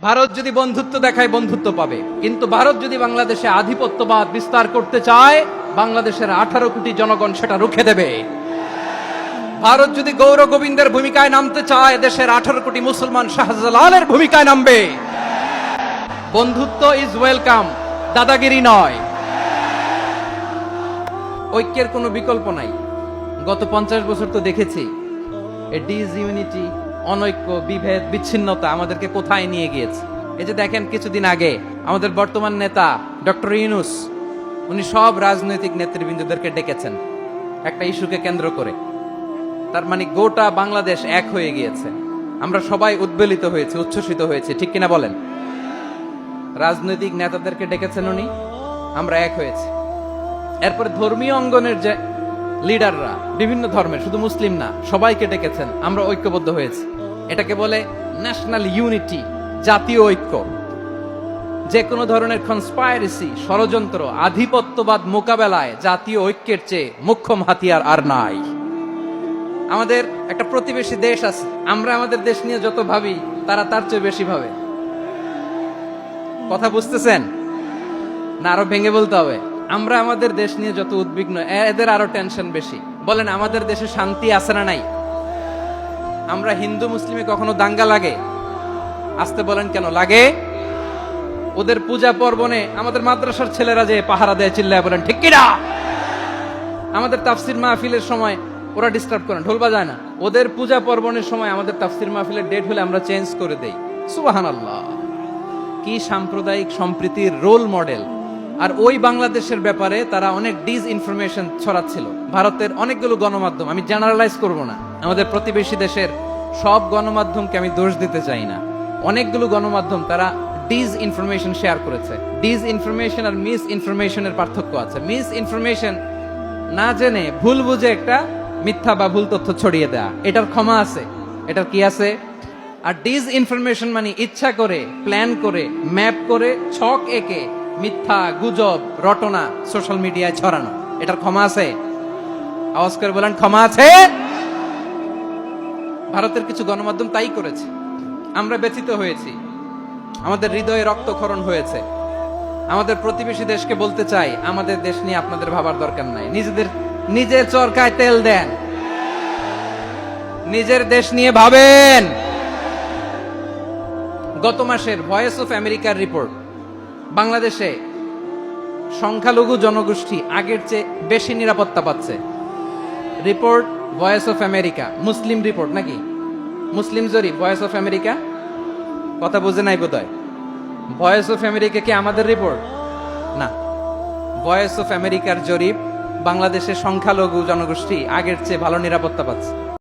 ভারত যদি বন্ধুত্ব দেখায় বন্ধুত্ব পাবে, কিন্তু ভারত যদি বাংলাদেশে আধিপত্যবাদ বিস্তার করতে চায় বাংলাদেশের 18 কোটি জনগণ সেটা রুখে দেবে। ভারত যদি গৌর গোবিন্দের ভূমিকায় নামতে চায় দেশের 18 কোটি মুসলমান শাহজালালের ভূমিকায় নামবে। বন্ধুত্ব ইজ ওয়েলকাম, দাদাগিরি নয়। ঐক্যের কোনো বিকল্প নাই। গত 50 বছর তো দেখেছি এ ডিসইউনিটি, অনৈক্য, বিভেদ, বিচ্ছিন্নতা আমাদেরকে কোথায় নিয়ে গিয়েছে। এই যে দেখেন কিছুদিন আগে আমাদের বর্তমান নেতা ডক্টর ইউনূস, উনি সব রাজনৈতিক নেতৃবৃন্দদেরকে ডেকেছেন একটা ইস্যুকে কেন্দ্র করে। তার মানে গোটা বাংলাদেশ এক হয়ে গিয়েছে। আমরা সবাই উদ্বেলিত হয়েছে, উচ্ছ্বসিত হয়েছে, ঠিক কিনা বলেন? রাজনৈতিক নেতাদেরকে ডেকেছেন উনি, আমরা এক হয়েছে। এরপরে ধর্মীয় অঙ্গনের যে লিডাররা, বিভিন্ন ধর্মের, শুধু মুসলিম না, সবাইকে ডেকেছেন, আমরা ঐক্যবদ্ধ হয়েছি। এটাকে বলে ন্যাশনাল ইউনিটি, জাতীয় ঐক্য। যে কোনো ধরনের কনস্পাইরেসি, ষড়যন্ত্র, আধিপত্যবাদ মোকাবেলায় জাতীয় ঐক্যের চেয়ে মোক্ষম হাতিয়ার আর নাই। আমাদের একটা প্রতিবেশী দেশ আছে, আমরা আমাদের দেশ নিয়ে যত ভাবি তারা তার চেয়ে বেশি ভাবে। কথা বুঝতেছেন না? আরো ভেঙে বলতে হবে। আমরা আমাদের দেশ নিয়ে যত উদ্বিগ্ন, এদের আরো টেনশন বেশি। বলেন আমাদের দেশে শান্তি আছে না নাই? আমরা হিন্দু মুসলিমে কখনো দাঙ্গা লাগে? আসতে বলেন কেন লাগে? ওদের পূজা পার্বণে আমাদের মাদ্রাসার ছেলেরা যে পাহারা দেয়, চিল্লায় বলেন ঠিক কিনা? আমাদের তাফসির মাহফিলের সময় ওরা ডিস্টার্ব করেন, ঢোল বাজায় না। ওদের পূজা পার্বণের সময় আমাদের তাফসির মাহফিলের ডেট হলে আমরা চেঞ্জ করে দেই। সুবহানাল্লাহ! কি সাম্প্রদায়িক সম্প্রীতির রোল মডেল। আর ওই বাংলাদেশের ব্যাপারে তারা অনেক ডিসইনফরমেশন ছড়াচ্ছিল। ভারতের অনেকগুলো গণমাধ্যম, আমি জেনারেলাইজ করব না, আমাদের প্রতিবেশী দেশের সব গণমাধ্যমকে আমি দোষ দিতে চাই না। অনেকগুলো গণমাধ্যম তারা ডিসইনফরমেশন শেয়ার করেছে। ডিসইনফরমেশন আর মিস ইনফরমেশনের পার্থক্য আছে। মিস ইনফরমেশন না জেনে ভুল বুঝে একটা মিথ্যা বা ভুল তথ্য ছড়িয়ে দেয়া, এটার ক্ষমা আছে, এটার কি আছে? আর ডিসইনফরমেশন মানে ইচ্ছা করে, প্ল্যান করে, ম্যাপ করে, ছক এঁকে মিথ্যা, গুজব, রটনা সোশ্যাল মিডিয়ায় ছড়ানো, এটার ক্ষমা আছে? আওয়াজ করে বলেন ক্ষমা আছে? ভারতের কিছু গণমাধ্যম তাই করেছে। আমরা ব্যথিত হয়েছি, আমাদের হৃদয়ে রক্তক্ষরণ হয়েছে। আমাদের প্রতিবেশী দেশকে বলতে চাই, আমাদের দেশ নিয়ে আপনাদের ভাবার দরকার নাই। নিজের চরকায় তেল দেন, নিজের দেশ নিয়ে ভাবেন। গত মাসের ভয়েস অফ আমেরিকার রিপোর্ট, বাংলাদেশে সংখ্যালঘু জনগোষ্ঠী আগের চেয়ে বেশি নিরাপত্তা পাচ্ছে। Report voice of America, Muslim report নাকি? মুসলিম জরিপ, ভয়েস অফ আমেরিকা। কথা বুঝে নাই বোধহয়। ভয়েস অফ আমেরিকা কি আমাদের রিপোর্ট? না, ভয়েস অফ আমেরিকার জরিপ, বাংলাদেশের সংখ্যালঘু জনগোষ্ঠী আগের চেয়ে ভালো নিরাপত্তা পাচ্ছে।